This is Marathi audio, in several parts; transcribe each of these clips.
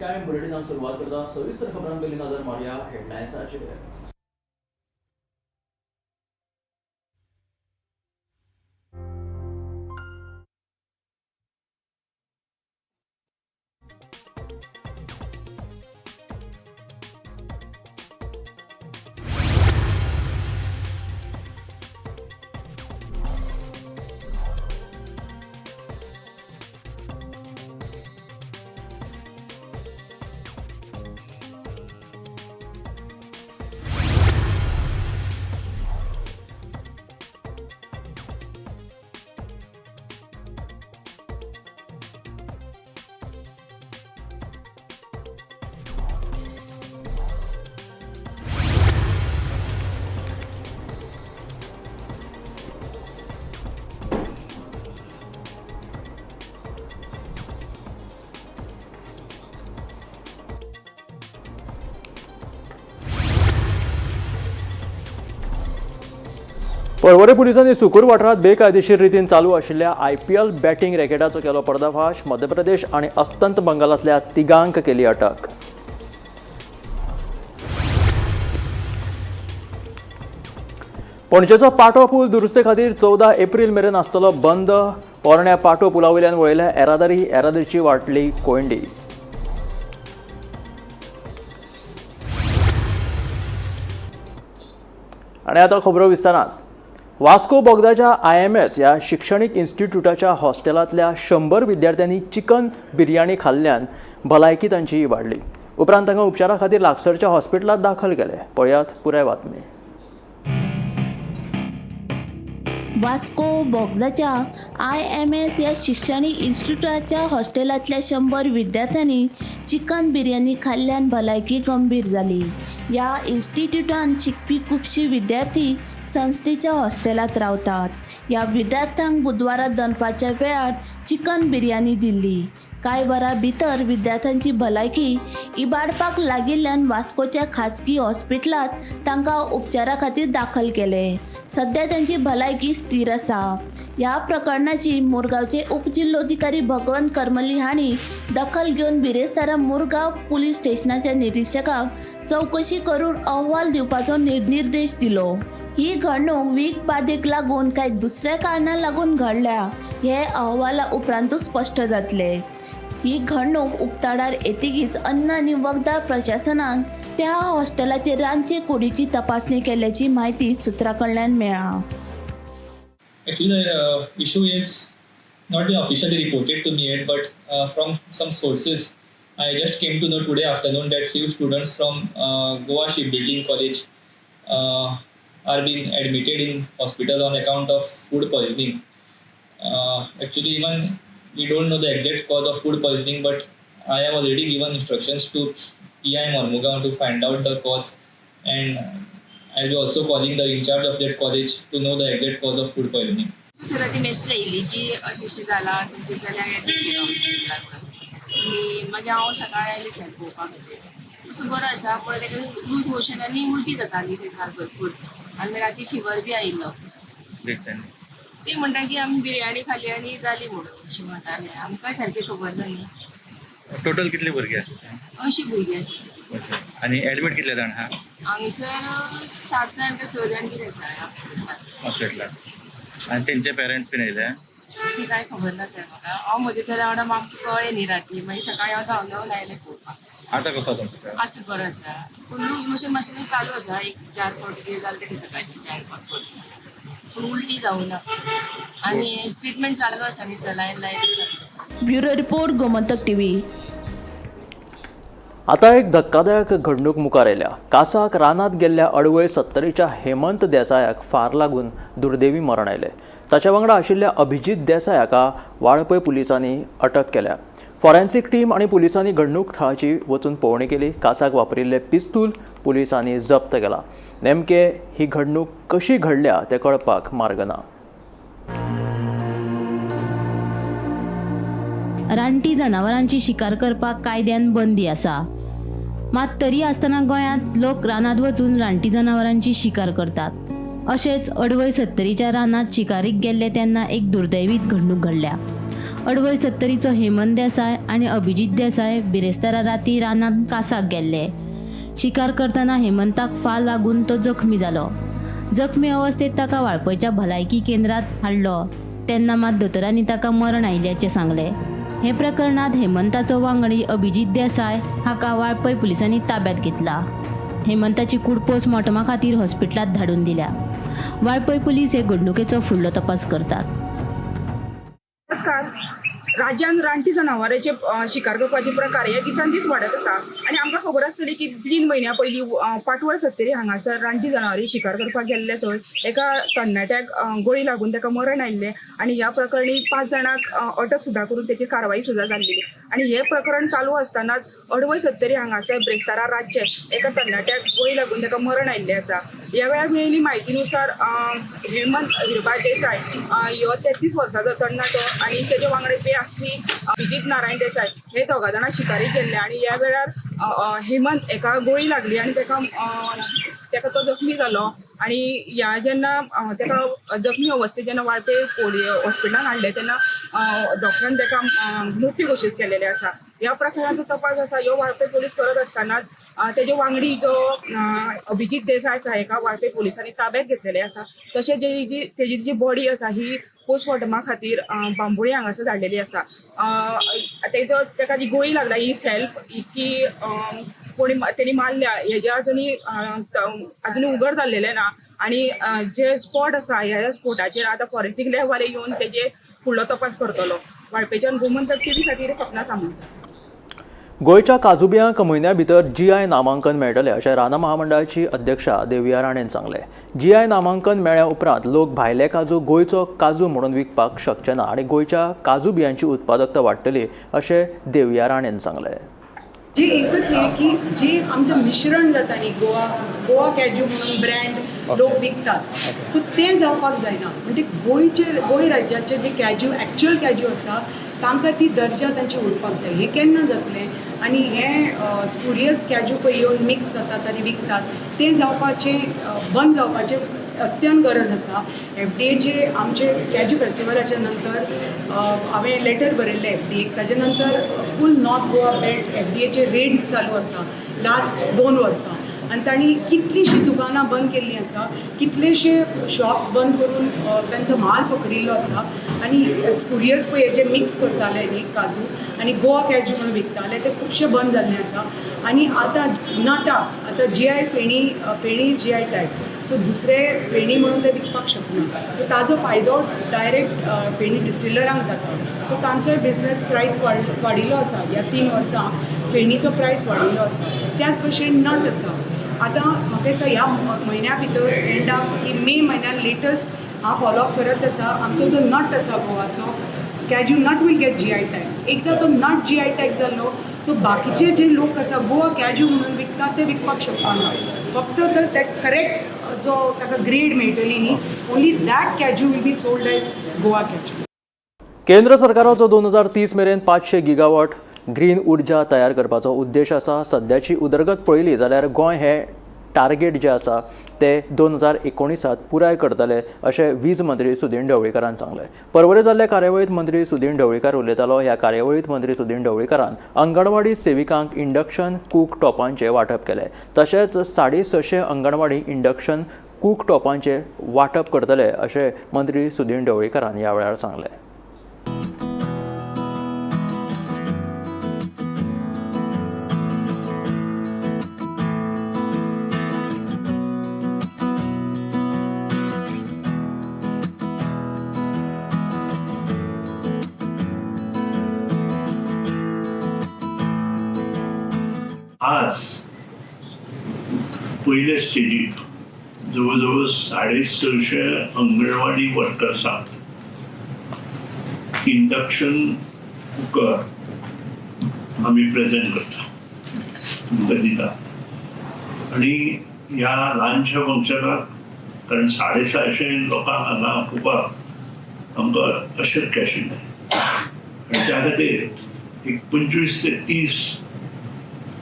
टाइम बुलेटिनात सुरुवात करता सविस्तर खबरांपैकी नजर मारूया हेडलायन्साचेर। परवरे पुलिसांनी सुकूर वाठारात बेकायदेशीर रितीन चालू आशिल्ल्या IPL बॅटिंग रॅकेटाचो केलो पर्दाफाश। मध्य प्रदेश आणि अस्तंत बंगालातल्या तिगांक केली अटक। पणजेचो पाटो पूल दुरुस्ते खातीर 14 एप्रिल मेरेन आसतलो बंद। पोरण्या पाटो पुलावयल्यान वळयल्या येरादारीची वाटली कोयंडी। आणि आता खबरो विस्तारात। वास्को बोगदाच्या IMS या शिक्षणीक इन्स्टिट्यूटाच्या हॉस्टेलांतल्या 100 विद्यार्थ्यांनी चिकन बिर्याणी खाल्ल्यान भलायकी तांची इबाडली। उपरांत तांकां उपचारा खातीर लागसरच्या हॉस्पिटलांत दाखल केले। पळयात पुराय बातमी। वास्को बोगदाच्या IMS या शिक्षणीक इन्स्टिट्यूटाच्या हॉस्टेलांतल्या 100 विद्यार्थ्यांनी चिकन बिर्याणी खाल्ल्यान भलायकी गंभीर जाली। या इन्स्टिट्यूटान शिकपी खुबशी विद्यार्थी संस्थेच्या हॉस्टेलांत रावतात। या विद्यार्थ्यांक बुधवारा दनपारच्या वेळार चिकन बिर्याणी दिल्ली। कांय वरां भितर विद्यार्थ्यांची भलायकी इबाडपाक लागिल्ल्यान वास्कोच्या खासगी हॉस्पिटलांत तांकां उपचारा खातीर दाखल केले। सध्या त्यांची भलायकी स्थिर आसा। ह्या प्रकरणाची मुरगांवचे उपजिल्लोधिकारी भगवंत करमली हांणी दखल घेवन बिरेस्तारा मुरगांव पुलीस स्टेशनाच्या निरीक्षकाक चौकशी करून अहवाल दिवपाचो निर्देश दिलो। ही घडणूक वीख बादेक लागून काय दुसऱ्या कारणां लागून घडल्या हे अहवाला उपरांतूच स्पश्ट जातले। ही घडणूक उक्ताडार येतकीच अन्न आनी वखदां प्रशासनान त्या हॉस्टेलाचे रांदचे कुडीची तपासणी केल्याची माहिती सुत्रां कडल्यान मेळ्ळा। Actually, the issue is not been officially reported to me yet, but from some sources, I just came to know today afternoon that few students from Goa Shipbuilding College are being admitted in hospital on account of food poisoning. Actually, even we don't know the exact cause of food poisoning, but I have already given instructions to PI Mormugaon to find out the cause, and I'll be also calling the in charge of that college to know the exact cause of food poisoning. Sir ती मेसेज आयिल्ली की अशें जाला तुमचे जाल्यार एडमिट हॉस्पिटलान म्हणून आनी हांव सकाळीं आयलें सर पळोवपाक तसो बरो आसा पण ताका लूज मोशन आनी उलटी जाताली तेका भरपूर आनी राती फिवर बी आयिल्लो ते म्हणटा की आमी बिर्याणी खाल्ली आनी जाली म्हणून अशें म्हणटाले आमकां सारकें खबर ना न्ही। टोटल कितले भुरगे 80 भुरगीं आसा आणि ऍडमिट कितले जाण हा हांगसर 7 जाण काय 6 जाण कितें आसा हॉस्पिटलांत आणि त्यांचे पेरेंट्स बीन येयले ती काय खबर ना सर म्हाका हांव म्हजे तऱ्या वांगडा म्हाका कळ्ळें न्ही राती मागीर सकाळीं हांव धांवून आयलें पळोवपाक। आता कसो तुमचा आसा बरो आसा पूण लूज मोशन मातशें चालू आसा एक 4 फावटी कितें जालें तें सकाळचें 4-5 फावटी पूण उलटी जावना आनी ट्रिटमेंट चालू आसा न्ही सलायन लायत आसा। Bureau report Gomantak TV। आता एक धक्कादायक घडणूक मुखार आयल्या। कासाक रानात गेल्ल्या अडवय 70च्या हेमंत देसायाक फार लागून दुर्दैवी मरण आयलें। ताच्या वांगडा आशिल्ल्या अभिजीत देसाय हाका वाळपय पुलिसांनी अटक केल्या। फॉरेन्सिक टीम आणि पुलिसांनी घडणूक थळाची वचून पळोवणी केली। कासाक वापरिल्ले पिस्तूल पुलिसांनी जप्त केला। नेमके ही घडणूक कशी घडल्या ते कळपाक मार्ग ना। रानटी जनावरांची शिकार करपाक कायद्यान बंदी आसा, मात तरी आसतना गोंयांत लोक रानात वचून रानटी जनावरांची शिकार करतात। अशेंच अडवय 70च्या रानात शिकारीक गेल्ले तेन्ना एक दुर्दैवीत घडणूक घडल्या। अडवळ 70 हेमंत देसाय आणि अभिजित देसाय बिरेस्तारा राती रानात कासाक गेल्ले. शिकार करतना हेमंताक फाल लागून तो जखमी जालो. जखमी अवस्थेत ताका वाळपयच्या भलायकी केंद्रात हाडलो तेन्ना मात दोतोरांनी ताका मरण आयिल्ल्याचें सांगलें. हे प्रकरणात हेमंताचो वांगडी अभिजित देसाय हाका वाळपय पुलिसांनी ताब्यात घेतला. हेमंताची कूड पोस्टमॉर्टमा खातीर हॉस्पिटलांत धाडून दिल्या. वाळपय पुलीस हे घडणुकेचो फुडलो तपास करतात. नमस्कार. राज्यान रानटी जनावरांचे शिकार करपाचे प्रकार हे दिसान दीस वाडत आसा आनी आमकां खबर आसतली की 3 म्हयन्या पयलीं पाटवळ सत्तरी हांगासर रानटी जनावरां शिकार करपाक गेल्ले थंय एका तरणाट्याक गोळी लागून ताका मरण आयिल्लें आनी ह्या प्रकरणी 5 जाणांक अटक सुद्दां करून तेची कारवाई सुद्दां जाल्ली. आनी हे प्रकरण चालू आसतनाच अडवळ सत्तरी हांगासर ब्रेस्तारा राज्य एका तरणाट्याक गोळी लागून ताका मरण आयिल्लें आसा. ह्या वेळार मेळिल्ली म्हायतीनुसार हेमंत हिरबाज देसाय ह्यो 33 वर्सांचो तरणाटो आनी तेजे वांगडा बी आसली अभिजित नारायण देसाय हे 2 जाणां शिकारी गेल्ले आनी ह्या वेळार हेमंत एका गोळी लागली आनी ताका तो जखमी जालो आनी ह्या जेन्ना ताका जखमी अवस्थेत जेन्ना वाळपय हॉस्पिटलांत हाडले तेन्ना डॉक्टरान ताका मृत्यू घोशीत केलेले आसा. ह्या प्रकरणाचो तपास आसा ह्यो वाळपय पुलीस करत आसतनाच तेजे वांगडी जो अभिजित देसाय आसा हेका वाळपय पुलिसांनी ताब्यात घेतलेले आसा. तशेंच तेजी जी बॉडी आसा ही पोस्टमॉर्टमा खातीर बांबोळी हांगासर धाडलेली आसा. ताका जी गोळी लागला ही सेल्फ की कोणी तेणी मारल्या हेजे अजुनी उगड जाल्लेले ना आनी जे स्पॉट आसा ह्या स्पॉटाचेर आतां फॉरेन्सीक लॅब येवन तेजे फुडलो तपास करतलो. वाळपेच्यान गोमंतक टीव्ही खातीर सपना सामंत. गोंयच्या काजूबियांक म्हयन्या भितर GI नामांकन मेळटलें अशें राना महामंडळाची अध्यक्षा देविया राणेन सांगलें. GI नामांकन मेळ्ळ्या उपरांत लोक भायले काजू गोंयचो काजू म्हणून विकपाक शकचे ना आनी गोंयच्या काजू बियांची उत्पादकता वाडटली अशें देविया राणेन सांगलें. जे एकच हे की जे आमचं मिश्रण जाता न्ही गोवा कॅज्यू म्हणून ब्रँड लोक विकतात सो ते जावपाक जायना. म्हणजे गोंय राज्याचे जे कॅज्यू एक्च्युअल कॅज्यू आसा तांकां ती दर्जा तांची उरपाक जाय. हे केन्ना जातलें आनी हे स्पुरियस कॅज्यू पळय येवन मिक्स जातात आनी विकतात ते बंद जावपाचें अत्यंत गरज आसा. FDAचे आमचे कॅज्यू फेस्टिवलाच्या नंतर हांवें लेटर बरयल्लें FDAक. ताजे नंतर फूल नॉर्थ गोवा बेल्ट FDAचे रेड्स चालू आसा लास्ट 2 वर्सां आनी तांणी कितलींशीं दुकानां बंद केल्लीं आसा, कितलेशे शॉप्स बंद करून तांचो माल पकडिल्लो आसा आनी स्पुरियस पळय जे मिक्स करताले न्ही काजू आनी गोवा कॅज्यू म्हणून विकताले ते खुबशे बंद जाल्ले आसा. आनी आतां नाटा आतां GI फेणी GI टॅग सो दुसरे फेणी म्हणून ते विकपाक शकना. सो ताजो फायदो डायरेक्ट फेणी डिस्टिलरांक जाता. सो तांचोय बिझनस प्रायस वाडिल्लो आसा. ह्या 3 वर्सां फेणीचो प्रायस वाडिल्लो आसा. त्याच भशेन नट आसा. आतां म्हाका दिसता ह्या म्हयन्या भितर एंडाक की मे म्हयन्यान लेटस्ट हांव फॉलोअप करत आसा. आमचो जो नट आसा गोवाचो cashew nut will get GI tag. एकदां तो नट GI टॅग जाल्लो सो बाकीचे जे लोक आसा गोवा कॅज्यू म्हणून विकतात ते विकपाक शकपाना. फक्त करेक्ट जो ताका ग्रेड मेळटली न्ही only that cashew will be sold as Goa cashew. केंद्र सरकाराचो 2030 मेरेन 500 गिगावॉट ग्रीन उर्जा तयार करपाचो उद्देश आसा. सद्याची उदरगत पळयली जाल्यार गोंय हे टार्गेट जे आसा ते 2019 पुराय करतले अशें वीज मंत्री सुदीन ढवळीकरान सांगलें. परवरे जाल्ले कार्यावळींत मंत्री सुदीन ढवळीकार उलयतालो. ह्या कार्यावळींत मंत्री सुदीन ढवळीकारान अंगणवाडी सेविकांक इंडक्शन कूक टॉपांचें वांटप केलें. तशेंच 650 अंगणवाडी इंडक्शन कूक टॉपांचें वांटप करतले अशें मंत्री सुदीन ढवळीकारान ह्या वेळार सांगलें. आज पहिल्या स्टेजीत जवळजवळ 650 अंगणवाडी वर्कर्सांक इंडक्शन कुकर आम्ही प्रेझेंट करता दिता आणि ह्या ल्हानशा फंक्शनाक कारण 650 लोकांक हांगा आपोवपाक आमकां अशक्य आशिल्लें आनी त्या खातीर एक 25 ते 30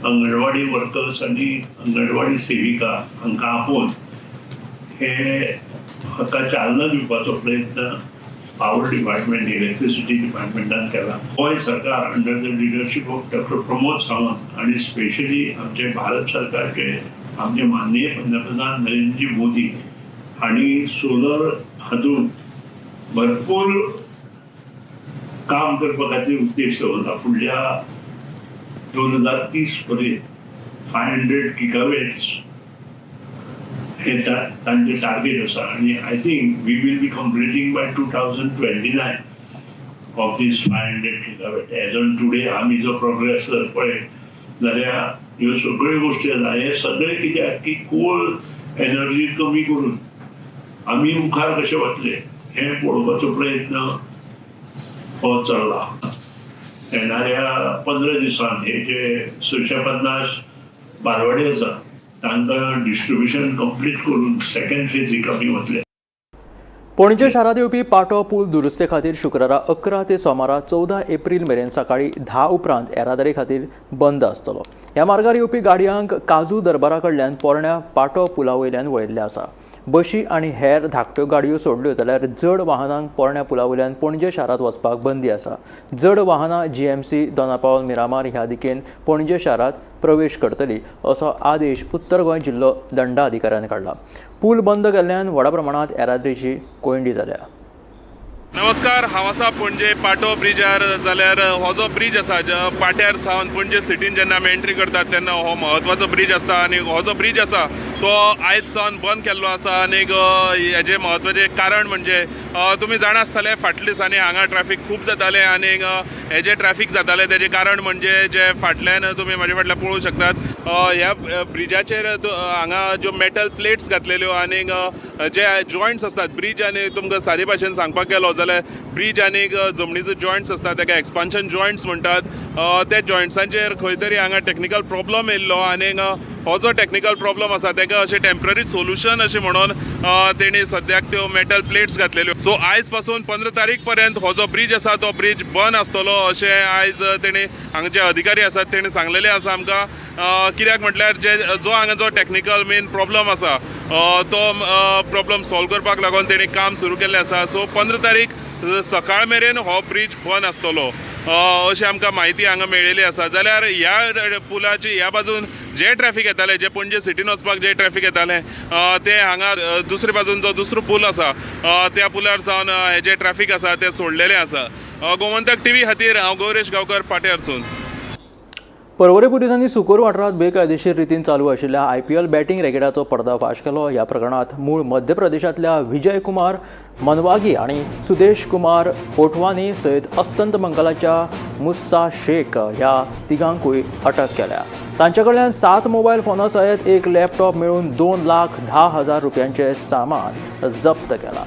अंगणवाडी वर्कर्स आणि अंगणवाडी सेविका हांकां आपोवन हे हाका चालना दिवपाचो प्रयत्न पॉवर डिपार्टमेंट इलेक्ट्रिसिटी डिपार्टमेंटान केला. गोंय सरकार under the leadership of doctor Pramod Sawant आणि स्पेशली आमचे भारत सरकारचे आमचे माननीय पंतप्रधान नरेंद्रजी मोदी हांणी सोलर हातूंत भरपूर काम करपा खातीर उद्देश दवरला. फुडल्या 2030 पर्यंत 500 गिगावॅट्स हे तांचे टार्गेट आसा आणि I think we will be completing by 2029 of these 500 gigawatt. As on today आमी जो प्रोग्रेस जर पळयत जाल्यार ह्यो सगळ्यो गोश्टी आसा. हे सगळे कित्याक की कोल एनर्जी कमी करून आमी मुखार कशे वतले हे पळोवपाचो प्रयत्न हो चल्ला. येणाऱ्या 15 दिसांत हे जे 650 बालवाडी आसा तांकां डिस्ट्रिब्युशन कंप्लीट करून सेकंड फेजीक आमी वतले. पणजे शारांत येवपी पाटो पूल दुरुस्ते खातीर शुक्रारा 11 ते सोमारा 14 एप्रील मेरेन सकाळी 10 उपरांत येरादारी खातीर बंद आसतलो. ह्या मार्गार येवपी गाडयांक काजू दरबारा कडल्यान पोरण्या पाटो पुला वयल्यान वळिल्ले आसा. बशी आनी हेर धाकट्यो गाडयो सोडल्यो जाल्यार जड वाहनांक पोरण्या पुला वयल्यान पणजे शारांत वचपाक बंदी आसा. जड वाहनां GMC, दोनापावल, मिरामार ह्या दिकेन पणजे शारांत प्रवेश करतली असो आदेश उत्तर गोंय जिल्लो दंडाधिकाऱ्यान काडला. पूल बंद केल्ल्यान व्हडा प्रमाणांत येरादारीची कोयंडी जाल्या. नमस्कार, हांव आसा पणजे पाटो ब्रिजार. जाल्यार हो जो ब्रिज आसा पाट्यार सावन पणजे सिटीन जेन्ना आमी एंट्री करतात तेन्ना हो महत्वाचो ब्रिज आसता आनी हो जो ब्रिज आसा तो आयज सावन बंद केल्लो आसा. आनीक हेजें महत्वाचें कारण म्हणजे तुमी जाणा आसतले फाटल्या दिसांनी हांगा ट्रॅफिक खूब जातालें आनीक हे जे ट्रॅफिक जातालें तेजें कारण म्हणजे जे फाटल्यान तुमी म्हाजे फाटल्यान पळोवंक शकतात ह्या ब्रिजाचेर हांगा ज्यो मेटल प्लेट्स घातलेल्यो आनीक जे जॉयंट्स असतात ब्रिज आनी तुमकां सादे भाशेन सांगपाक गेलो जाल्यार ब्रिज आनीक जमनीचो जॉयंट्स आसता ताका एक्सपान्शन जॉयंट्स म्हणटात. त्या जॉयंट्सांचेर खंय तरी हांगा टेक्निकल प्रॉब्लम येयल्लो आनीक हो जो टेक्निकल प्रॉब्लम आसा ताका अशें टेम्पररी सोल्युशन अशें म्हणून तेणी सद्याक त्यो मेटल प्लेट्स घातलेल्यो. सो आयज पासून 15 तारीख पर्यंत हो जो ब्रिज आसा तो ब्रिज बंद आसतलो अशें आयज तेणी हांगा जे अधिकारी आसात तेणी सांगलेलें आसा आमकां. कित्याक म्हटल्यार जो हांगा जो टेक्निकल मेन प्रॉब्लम आसा तो प्रॉब्लम सॉल्व करपाक लागून तेणी काम सुरू केल्लें आसा. सो 15 तारीख सकाळ मेरेन हो ब्रिज बंद आसतलो अशी आमकां म्हायती हांगा मेळिल्ली आसा. जाल्यार ह्या पुलाची ह्या बाजून जे ट्रॅफिक येताले जे पणजे सिटीन वचपाक जे ट्रॅफिक येताले ते हांगा दुसरे बाजून जो दुसरो पूल आसा त्या पुलार सावन हे जे ट्रॅफिक आसा ते सोडलेले आसा. गोमंतक TV खातीर हांव गौरेश गांवकर पाट्यारसून. पर्वरी पुलिसांनी सुकोर वाठारांत बेकायदेशीर रितीन चालू आशिल्ल्या IPL बॅटींग रॅकेटाचो पर्दाफाश केलो. ह्या प्रकरणात मूळ मध्य प्रदेशांतल्या विजय कुमार मनवागी आणि सुदेश कुमार ओटवानी सयत अस्तंत बंगालाच्या मुस्सा शेख ह्या तिगांकूय अटक केल्या. तांचे कडल्यान 7 मोबायल फोना सयत एक लॅपटॉप मेळून 2,10,000 रुपयांचे सामान जप्त केला.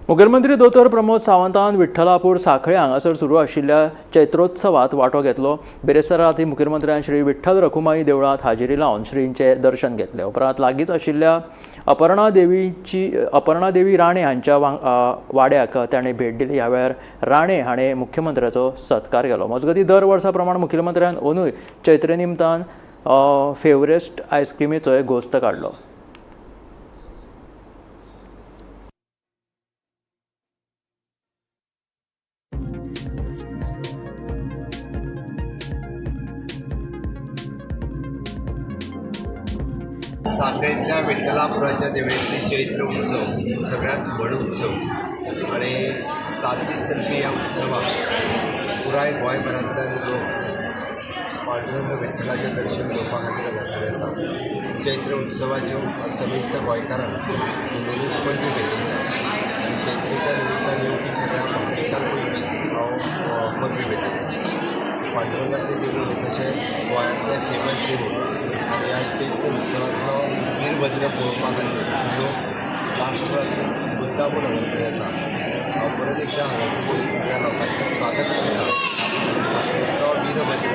मुखेलमंत्री दोतोर प्रमोद सावंतान विठ्ठलापूर सांखळे हांगासर सुरू आशिल्ल्या चैत्रोत्सवात वांटो घेतलो. बेरेस्तार राती मुखेलमंत्र्यान श्री विठ्ठल रखुमाई देवळांत हाजेरी लावन श्रींचे दर्शन घेतले. उपरांत लागींच आशिल्ल्या अपर्णा देवी राणे हांच्या वाड्याक ताणें भेट दिली. ह्या वेळार राणे हाणें मुख्यमंत्र्याचो सत्कार केलो. मजगतीं दर वर्सा प्रमाण मुखेलमंत्र्यान अंदूय चैत्रे निमतान फेवरेस्ट आयस्क्रीमीचोय घोस्त काडलो. सांखळेंतल्या विठ्ठलापुराच्या देवळींतली चैत्र उत्सव सगळ्यांत व्हड उत्सव आनी 7 दीस चलपी ह्या उत्सवाक पुराय गोंयभरांतल्यान लोक पांडुरंग विठ्ठलाचें दर्शन घेवपा खातीर हांगासर येतात. चैत्र उत्सवाच्यो समेस्त गोंयकारांक नेहमीच पणजे भेटयता आनी चैत्रेच्या निमित्तान येवपी सगळ्या भाविकांकूय हांव पदवी भेटयता. पांडुरंगाचें देवूळ तशें गोंयांतलें फेमस देवूळ आनी ह्या चैत्र उत्सवांतलो वीरभद्र पळोवपा खातीर लोक राष्ट्रभरांतून मुद्दामून हांगासर येता. हांव परत एकदां हांगासर सगळ्या लोकांचें स्वागत करता. सांखळेंतलो वीरभद्र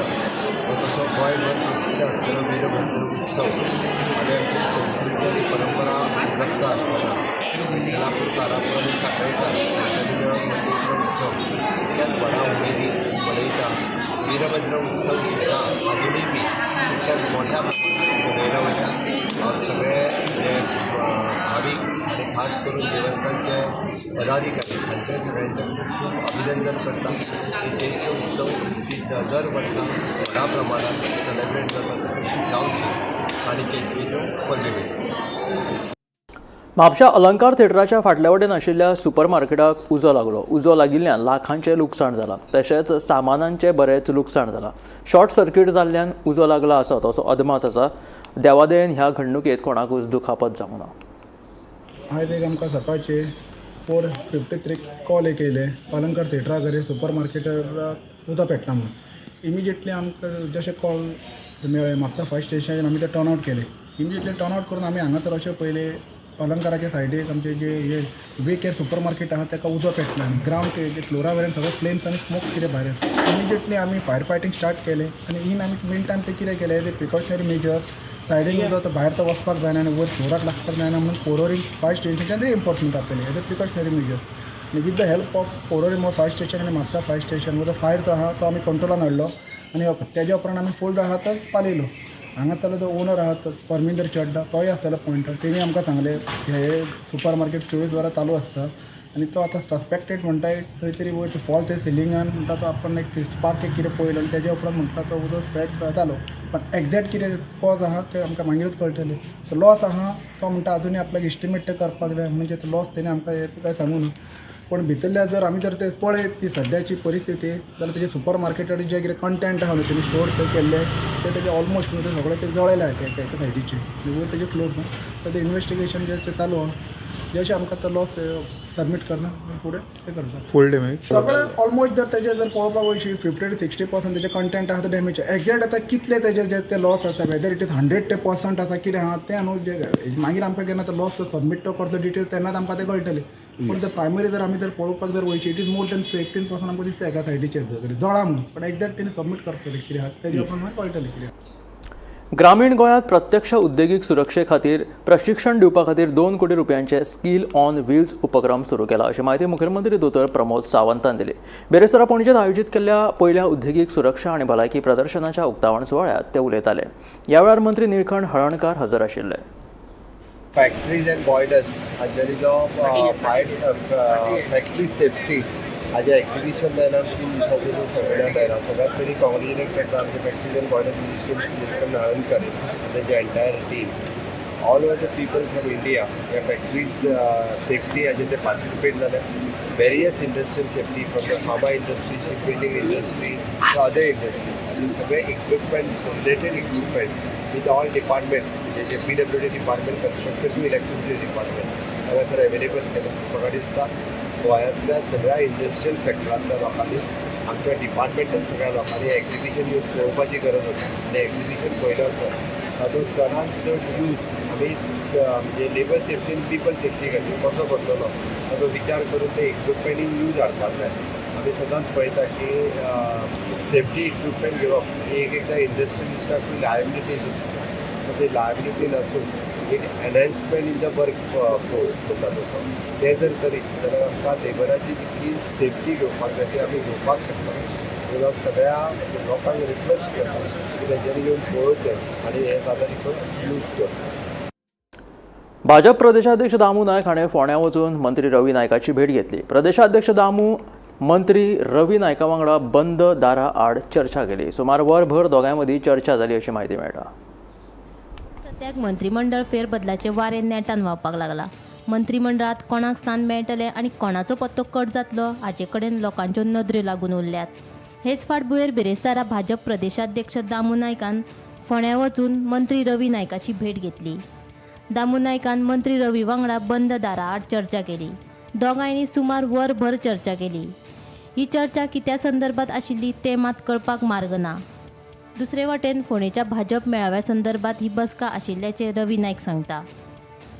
हो तसो गोंयभर प्रसिद्ध आसलेलो वीरभद्र उत्सव आनी आमची संस्कृती आनी परंपरा सुद्धा असताना विठ्ठलापूर तारापूर आणि साखळेकर यांच्यानी मिळून चैत्र उत्सव तितक्याच व्हडा उमेदीन मनयता. वीरभद्र उत्सव सुद्धा अजूनही मी तितक्याच मोठ्या प्रमाणात मनयलो वयता. हांव सगळे जे भावीक आणि खास करून देवस्थानचे पदाधिकारी हांचे सगळ्यांचे खूप खूप अभिनंदन करता. की चैत्र उत्सव ही दर वर्सा व्हडा प्रमाणात सेलेब्रेट जाता तशी जावची आणि चैत्रीच्यो परबी वयता. म्हापशा अलंकार थिएटराच्या फाटल्या वटेन आशिल्ल्या सुपरमार्केटाक उजो लागलो. उजो लागिल्ल्यान लाखांचें लुकसाण जालां. तशेंच सामानांचें बरेंच लुकसाण जालां. शॉर्ट सर्कीट जाल्ल्यान उजो लागला असो तसो अदमास आसा. देवादयेन ह्या घडणुकेंत कोणाकूच दुखापत जावंक ना. आयज एक आमकां सकाळचे 4:53 कॉल एक येयले अलंकार थिएटरा कडेन सुपर मार्केटाक उदो पेटना म्हणून. इमिजिएटली आमकां जशें कॉल मेळ्ळे म्हापसा फायर स्टेशनाचेर आमी ते टर्न आउट केले. इमिजिएटली टर्न आउट करून आमी हांगासर अशें पयले अलंकाराच्या सायडीक आमचे जे हे वे केअर सुपर मार्केट आहा ताका उजो पेटला. ग्रावंड जे फ्लोरा वयल्यान सगळे फ्लेम्स आनी स्मोक कितें भायर येता. इमिजिएटली आमी फायर फायटींग स्टार्ट केलें आनी इन आमी मेन टायम ते कितें केलें एज ए प्रिकॉशनरी मेजर सायडीन उजो तो भायर तो वचपाक जायना आनी वयर फ्लोराक लागपाक जायना म्हणून पोरोरीम फायर स्टेशनाच्यान रिइन्फोर्समेंट घातलेली एज ए प्रिकॉशनरी मेजर. आनी with the help of Porvorim fire station आनी म्हापसा फायर स्टेशन वो फायर जो आहा तो आमी कंट्रोलान हाडलो आनी तेज्या उपरांत आमी फूल जो आहा तो पालयलो. हांगासरलो जो ओनर आहा तो परमिंदर चड्डा तोय आसलेलो पॉयंटर. तेणी आमकां सांगलें हे सुपर मार्केट 24 वरां चालू आसता आनी तो आतां सस्पेक्टेड म्हणटा खंय तरी वयर फॉल ते सिलिंगान म्हणटा तो आपण एक स्पार्क एक कितें पळयलो आनी तेज्या उपरांत म्हणटा तो उजो स्प्रेड जालो. पण एक्झॅक्ट कितें कॉज आहा ते आमकां मागीरूच कळटलें. सो लॉस आहा तो म्हणटा अजुनूय आपल्याक एस्टिमेट ते करपाक जाय म्हणजे तो लॉस तेणे आमकां काय सांगूं ना. पण भितरल्या जर आमी जर ते पळयत ती सद्याची परिस्थिती जाल्यार तेजे सुपर मार्केटाचे जे कितें कंटेंट आहा न्हू तेणी स्टोर केल्ले ते तेजे ऑलमोस्ट न्हू ते सगळे ते जळयले एका सायडीचे वयर तेजे फ्लोर न्हू. तर ते इन्वेस्टिगेशन जे चालू आहा जशें आमकां तो लॉस सबमीट करना फुडें ते करता फूल डॅमेज सगळें ऑलमोस्ट जर तेजे जर पळोवपाक वयशी 50 to 60% तेजे कंटेंट आहा तो डॅमेज. एक्झॅक्ट आतां कितले तेजे जे ते लॉस आसा वेदर इट इज 100% आसा कितें आहा तें न्हू जे मागीर आमकां केन्ना तो लॉस सबमीट तो करता डिटेल तेन्नाच आमकां तें कळटलें. पूण जर प्रायमरी जर आमी जर पळोवपाक जर वयशी इट इज मोर दॅन 18% आमकां दिसता एका सायडीचेर जळा म्हणून. पण एक्झॅक्ट तेणी सबमीट करतले कितें आहा तेजे उपरांत मागीर कळटलें कितें. ग्रामीण गोंयांत प्रत्यक्ष उद्देगीक सुरक्षे खातीर प्रशिक्षण दिवपा खातीर 2 कोटी रुपयांचे स्कील ऑन व्हील्स उपक्रम सुरू केला अशी माहिती मुखेलमंत्री दोतोर प्रमोद सावंतान दिली. बेरेस्तारा पणजेंत आयोजीत केल्ल्या पयल्या उद्देगीक सुरक्षा आनी भलायकी प्रदर्शनाच्या उक्तावण सुवाळ्यात ते उलयताले. ह्या वेळार मंत्री निळकंठ हळर्णकार हजर आशिल्ले. फॅक्टरीज अँड बॉयलर्स हांचेरी जो फॅक्टरी सेफ्टी हाजें एक्झिबिशन जायना 3 दिसांचें संमेलन जायना. सगळ्यात पयलीं कॉंग्रेच्युलेट करता आमचे factories and boilers minister Nilkanth Halarnkar तेंचे entire team. All over the people from India ह्या फॅक्टरीज सेफ्टी हाजेर ते पार्टिसिपेट जाले. Various industrial safety from the pharma industry, ship building industry, other industry आनी सगळे equipment related equipment with all departments म्हणजे जे PWD department, construction to electricity department हांगासर अवेलेबल केले. म्हाका दिसता गोंयांतल्या सगळ्या इंडस्ट्रियल सेक्टरांतल्या लोकांनी आमच्या डिपार्टमेंटान सगळ्या लोकांनी एक्झिबिशन यूज पळोवपाची गरज आसा. आनी एक्झिबिशन पळयलो आसा तातूंत चडांत चड यूज आमी म्हणजे लेबर सेफ्टी आनी पिपल सेफ्टी खातीर कसो करतलो ताचो विचार करून ते इक्विपमेंट यूज हाडपाक जाय. आमी सदांच पळयता की सेफ्टी इक्विपमेंट घेवप एकदां इंडस्ट्रियलिस्टाक लायबिलिटी आसता. ती लायबिलिटी नासून एक enhancement in the work force करता तसो ते जर करीत जाल्यार आमकां लेबराची जितकी सेफ्टी घेवपाक जाय ती आमी घेवपाक शकता. म्हणून सगळ्या लोकांक रिक्वेस्ट करता की तेंच्यांनी येवन पळोवचें आनी हे जाता तितून यूज करता. भाजप प्रदेशाध्यक्ष दामू नायक हाणें फोंड्या वचून मंत्री रवी नायकाची भेट घेतली. प्रदेशाध्यक्ष दामू मंत्री रवी नायका वांगडा बंद दारा आड चर्चा केली. सुमार वरभर दोगांय मदीं चर्चा जाली अशी म्हायती मेळटा. सद्याक मंत्रिमंडळ फेरबदलाचे वारें नेटान व्हांवपाक लागला. मंत्रिमंडळात कोणाक स्थान मेळटलें आनी कोणाचो पत्तो कट जातलो हाचे कडेन लोकांच्यो नदऱ्यो लागून उरल्यात. हेच फाटभुंयेर बेरेस्तारा भाजप प्रदेशाध्यक्ष दामू नायकान फोंड्या वचून मंत्री रवी नायकाची भेट घेतली. दामू नायकान मंत्री रवी वांगडा बंद दारा आड चर्चा केली. दोगांयनी सुमार वरभर चर्चा केली. ही चर्चा कित्या संदर्भात आशिल्ली तें मात कळपाक मार्ग ना. दुसरे वटेन फोंडेच्या भाजप मेळाव्या संदर्भात ही बसका आशिल्ल्याचे रवी नायक सांगता.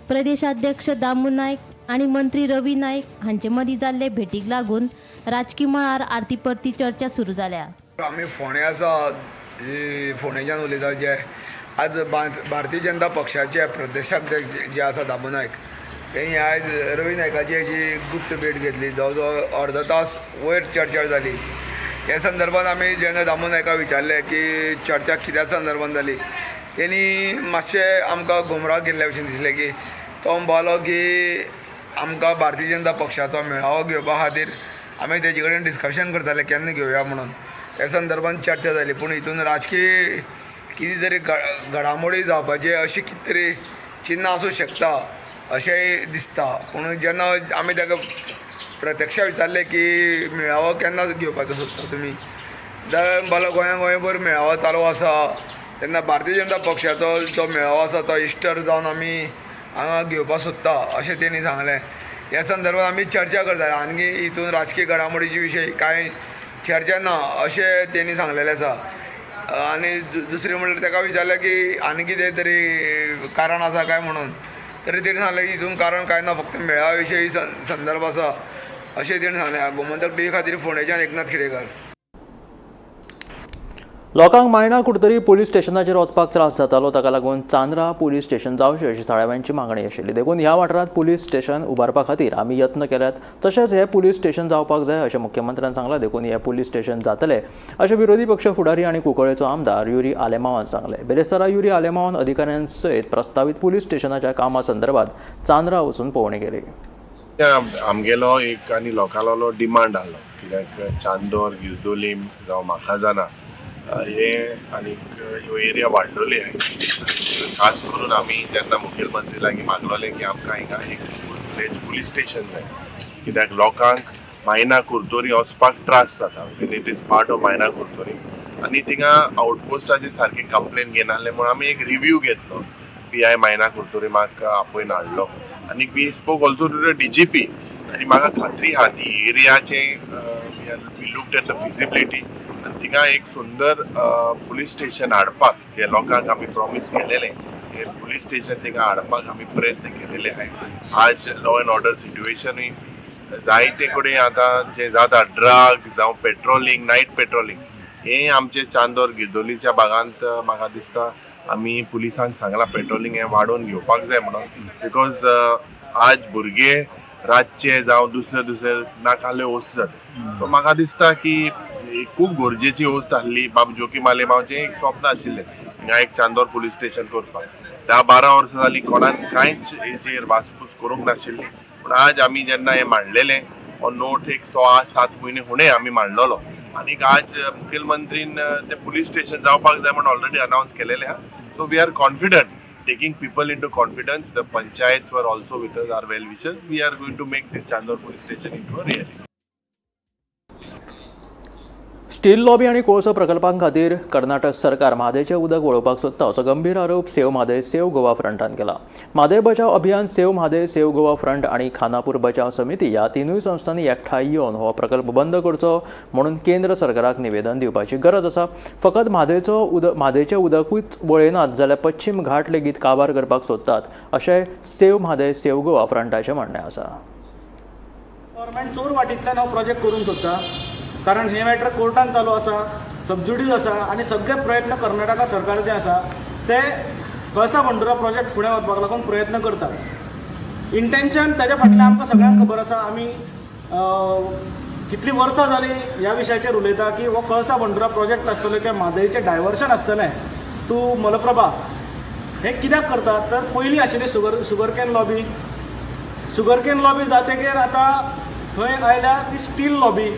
प्रदेशाध्यक्ष दामू नायक आनी मंत्री रवी नायक हांचे मदीं जाल्ले भेटीक लागून राजकीय मळार आरती परती चर्चा सुरू जाल्या. आमी फोंड्या आसा फोंडेच्यान उलयता जे आज भारतीय जनता पक्षाचे प्रदेशाध्यक्ष जे आसा दामू नायक त्यांनी आज रवी नायकाची याची गुप्त भेट घेतली. जवळजवळ अर्धा तास वयर चर्चा जाली. ह्या संदर्भात आमी जेन्ना दामो नायका विचारलें की चर्चा कित्या संदर्भान जाली, त्यांनी मातशें आमकां गुमराह केल्ल्या भशेन दिसलें की तो म्हणपालो की आमकां भारतीय जनता पक्षाचो मेळावो घेवपा खातीर आमी तेजे कडेन डिस्कशन करताले केन्ना घेवया म्हणून. ह्या संदर्भान चर्चा जाली. पूण हितून राजकीय कितें तरी घडामोडी जावपाचें अशें कितें तरी चिन्ह आसूं शकता अशेंय दिसता. पूण जेन्ना आमी ताका प्रत्यक्ष विचारलें की मेळावो केन्ना घेवपाचो सोदता तुमी, जाल्यार म्हणपालो गोंयभर मेळावो चालू आसा. तेन्ना भारतीय जनता पक्षाचो जो मेळावो आसा तो इश्टर जावन आमी हांगा घेवपा सोदता अशें तेणी सांगलें. ह्या संदर्भात आमी चर्चा करताले. आनी हितून राजकीय घडामोडीचे विशय कांय चर्चा ना अशें तेणी सांगलेलें आसा. आनी दुसरें म्हणल्यार ताका विचारलें की आनी कितें तरी कारण आसा काय म्हणून, तरी तेणी सांगलें की हितून कारण कांय ना, फक्त मेळाव्या विशयी संदर्भ आसा अशें तेणी सांगलें. गोमंतक टीव्ही खातीर फोंडेच्यान एकनाथ खेडेकर. लोकांक मायना कुडतरी पुलीस स्टेशनाचेर वचपाक त्रास जातालो, ताका लागून चांद्रा पुलीस स्टेशन जावचें अशी थळाव्यांची मागणी आशिल्ली. देखून ह्या वाठारांत पुलीस स्टेशन उबारपा खातीर आमी यत्न केल्यात. तशेंच हे पुलीस स्टेशन जावपाक जाय अशें मुख्यमंत्र्यान सांगलां. देखून हे पुलीस स्टेशन जातले अशें विरोधी पक्ष फुडारी आनी कुंकळ्ळेचो आमदार युरी आलेमावान सांगले. बेरेस्तारा युरी आलेमावान अधिकाऱ्यांसयत प्रस्तावित पुलीस स्टेशनाच्या कामा संदर्भात चांद्रा वचून पळोवणी केली. आमगेलो एक आनी लोकांलो डिमांड आसलो, कित्याक चांदोर, गिरदोलीम जावं म्हाका जाणा हे आनीक ह्यो एरिया वाडलोली आहाय. खास करून आमी जेन्ना मुखेलमंत्री लागीं मागलोलें की आमकां हिंगा एक पुलीस स्टेशन जाय, कित्याक लोकांक मायना कुर्तोरी वचपाक त्रास जाता. इट इज पार्ट ऑफ मायना कुर्तोरी. आनी थिंगा आउटपोस्टाची सारकी कंप्लेन घेनासले म्हूण आमी एक रिव्यू घेतलो. PI मायना कुर्तोरी म्हाका आपयन हाडलो. आनी we spoke also to the DGP. आनी म्हाका खात्री आहा ती एरियाचे we looked at the feasibility आनी थिंगा एक सुंदर पुलीस स्टेशन हाडपाक जे लोकांक आमी प्रॉमीस केलेले हे पुलीस स्टेशन थिंगा हाडपाक आमी प्रयत्न केलेले आहाय. आज लॉ एंड ऑर्डर सिट्युएशनूय जायते कडेन आतां जे जाता ड्रग्स जावं पेट्रोलिंग, नायट पेट्रोलिंग हे आमचे चांदोर गिरदोलीच्या भागांत म्हाका दिसता आमी पुलिसांक सांगलां पेट्रोलिंग हें वाडोवन घेवपाक जाय म्हणून. बिकॉज आज भुरगे रातचे जावं दुसरे नाकाल्यो वस्त जाता. सो म्हाका दिसता की खूब गरजेची वस्त आसली. बाब जोकीम आलेमांवचें एक स्वप्न आशिल्लें हिंगा एक चांदोर पुलीस स्टेशन करपाक. 10-12 वर्सां जालीं कोणान कांयच हेचेर वासपूस करूंक नाशिल्ली. पूण आज आमी जेन्ना हें मांडलेलें हो नोट एक 6-7 म्हयने फुडें आमी मांडलोलो आनीक आज मुखेलमंत्रीन तें पुलीस स्टेशन जावपाक जाय म्हणून ऑलरेडी अनावन्स केलेलें आहा. So we are confident taking people into confidence. The panchayats were also with us, our well wishers. We are going to make this Chandor police station into a reality. Steel lobby आणि कोळसो प्रकल्पां खातीर कर्नाटक सरकार म्हादेचें उदक वळोवपाक सोदता असो गंभीर आरोप सेव म्हादय सेव गोवा फ्रंटान केला. म्हादय बचाव अभियान, save Mhadei save Goa front आणि खानापूर बचाव समिती ह्या तिनूय संस्थांनी एकठांय येवन हो प्रकल्प बंद करचो म्हणून केंद्र सरकाराक निवेदन दिवपाची गरज आसा. फकत म्हादेचें उदकूच वळयनात जाल्यार पश्चिम घाट लेगीत काबार करपाक सोदतात अशें सेव म्हादय सेव गोवा फ्रंटाचें म्हणणें आसा. गव्हर्मेंट चोर वाटींतल्यान हो प्रोजेक्ट करूंक सोदता, कारण हे मॅटर कोर्टान चालू आसा, सबज्युडीज आसा आनी सगळे प्रयत्न कर्नाटका सरकार जे आसा ते कळसा बंडुरा प्रोजेक्ट फुडें वचपाक लागून प्रयत्न करतात. इंटेन्शन ताच्या फाटल्यान आमकां सगळ्यांक खबर आसा. आमी कितलीं वर्सां जालीं ह्या विशयाचेर उलयता की हो कळसा बंडुरा प्रोजेक्ट आसतलो किंवा म्हादयचें डायवर्शन आसतलें टू मलप्रभा. हे कित्याक करतात तर पयलीं आशिल्ली शुगरकेन लॉबी जातकीर आतां थंय आयल्या ती स्टील लॉबी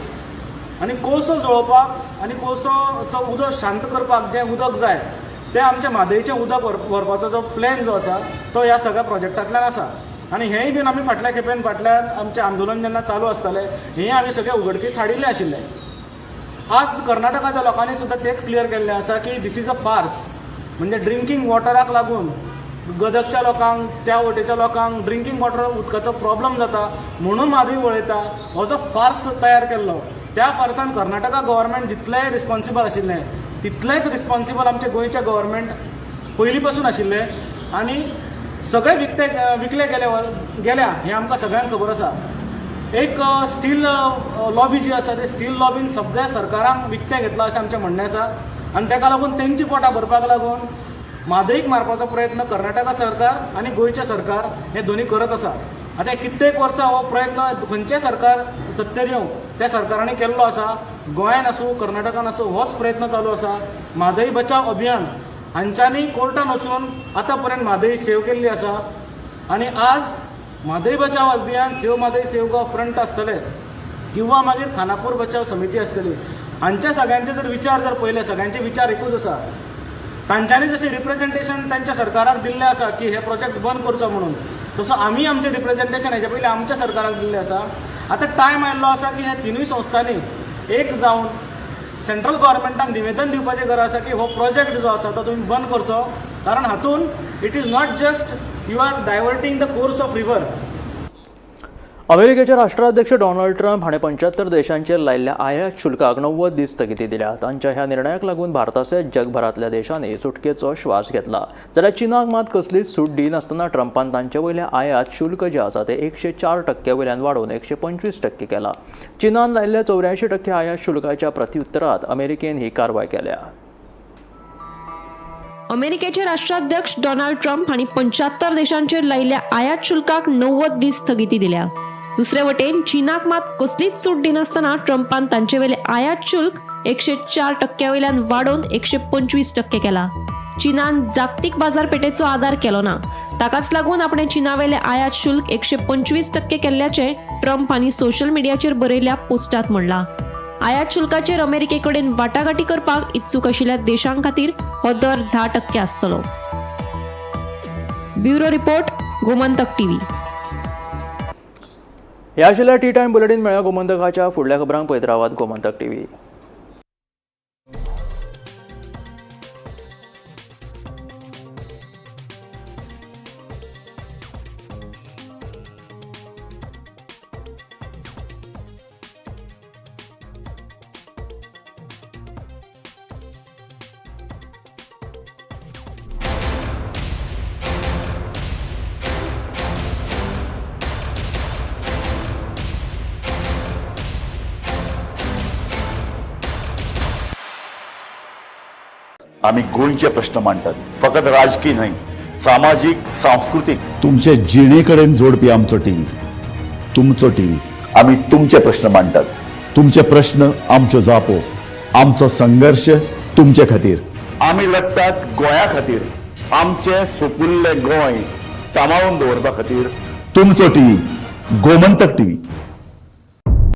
आनी कोळसो जळोवपाक आनी कोळसो तो उदक शांत करपाक जें उदक जाय तें आमच्या म्हादयचें उदक व्हरपाचो जो प्लॅन जो आसा तो ह्या सगळ्या प्रोजेक्टांतल्यान आसा. आनी हेंय बीन आमी फाटल्या खेपेन फाटल्यान आमचें आंदोलन जेन्ना चालू आसतालें हेंय आमी सगळें उगडकीस हाडिल्लें आशिल्लें. आज कर्नाटकाच्या लोकांनी सुद्दां तेच क्लियर केल्लें आसा की दीस इज अ फार्स. म्हणजे ड्रिंकींग वॉटराक लागून गदगच्या लोकांक, त्या वटेच्या लोकांक ड्रिंकींग वॉटर उदकाचो प्रॉब्लम जाता म्हणून म्हादय वळयता हो जो फार्स तयार केल्लो. त्या फार्सान कर्नाटका गव्हर्मेंट जितलें रिस्पॉन्सिबल आशिल्लें तितलेंच रिस्पॉन्सिबल आमचें गोंयचें गव्हर्मेंट पयलीं पासून आशिल्लें आनी सगळे विकले गेल्या हें आमकां सगळ्यांक खबर आसा. एक स्टील लॉबी जी आसा ते स्टील लॉबीन सगळ्या सरकारांक विकतें घेतलां अशें आमचें म्हणणें आसा आनी ताका लागून तेंची पोटां भरपाक लागून म्हादयक मारपाचो प्रयत्न कर्नाटका सरकार आनी गोंयचें सरकार हे दोनी करत आसा. आतां कित्येक वर्सां हो प्रयत्न खंयचें सरकार सत्तेर येवं त्या सरकारांनी केल्लो आसा. गोंयान आसूं कर्नाटकान आसूं होच प्रयत्न चालू आसा. म्हादई बचाव अभियान हांच्यांनी कोर्टान वचून आतां पर्यंत म्हादई सेव केल्ली आसा. आनी आज म्हादई बचाव अभियान save Mhadei save Goa front आसतले किंवा मागीर खानापूर बचाव समिती आसतली, हांच्या सगळ्यांचे जर विचार जर पळयले सगळ्यांचे विचार एकूच आसा. तांच्यांनी जशें रिप्रेझेंटेशन तांच्या सरकाराक दिल्लें आसा की हे प्रोजेक्ट बंद करचो म्हणून, तसो आमी आमचें रिप्रेझेंटेशन हेच्या पयलीं आमच्या सरकाराक दिल्लें आसा. आतां टायम आयिल्लो आसा की ह्या तिनूय संस्थांनी एक जावन सेंट्रल गव्हर्मेंटाक निवेदन दिवपाची गरज आसा की हो प्रोजेक्ट जो आसा तो तुमी बंद करचो. कारण हातून it is not just you are diverting the course of river. अमेरिकेचे राष्ट्राध्यक्ष डोनाल्ड ट्रम्प हाणें 75 देशांचेर लायिल्ल्या आयात शुल्काक 90 दीस स्थगिती दिल्या. तांच्या ह्या निर्णयाक लागून भारतासयत जगभरातल्या देशांनी सुटकेचो श्वास घेतला. जाल्यार चीनाक मात कसलीच सूट दिनासतना ट्रम्पान तांचे वयलें आयात शुल्क जें आसा तें 104% वयल्यान वाडोवन 125% केलां. चीनान लायिल्ल्या 84% आयात शुल्काच्या प्रत्युत्तरात अमेरिकेन ही कारवाय केल्या. अमेरिकेचे राष्ट्राध्यक्ष डोनाल्ड ट्रम्प हांणी 75 देशांचेर लायिल्ल्या आयात शुल्काक 90 दीस स्थगिती दिल्या. दुसरे वटेन चीनाक मात कसलीच सूट दिनासतना ट्रम्पान तांचे वयले आयात शुल्क 104% वयल्यान वाडोवन 125% केला. चीनान जागतीक बाजारपेठेचो आदार केलो ना, ताकाच लागून आपणे चीना वयले आयात शुल्क 125% केल्ल्याचें ट्रम्प हांणी सोशल मिडियाचेर बरयल्ल्या पोस्टात म्हणलां. आयात शुल्काचेर अमेरिके कडेन वाटाघाटी करपाक इत्सूक आशिल्ल्या देशां खातीर हो दर 10% आसतलो. Bureau report, Gomantak TV. ह्या आशिल्ल्या टी टायम बुलेटीन मेळ्या गोमंतकाच्या फुडल्या खबरांक पळयत रावात गोमंतक टीव्ही. आम्ही गोंयचे प्रश्न मांडटात, फकत राजकीय न्हय, सामाजीक सांस्कृतिक. तुमचे जिणेकडेन जोडपी आमचो टीव्ही, तुमचो टीव्ही. आम्ही तुमचे प्रश्न मांडटात, तुमचे प्रश्न आमच्यो जापो, आमचो संघर्ष तुमचे खातीर. आम्ही लढटात गोंया खातीर, आमचे सोपुल्ले गोंय सांबाळून दवरपा खातीर. तुमचो टीव्ही, गोमंतक टीव्ही.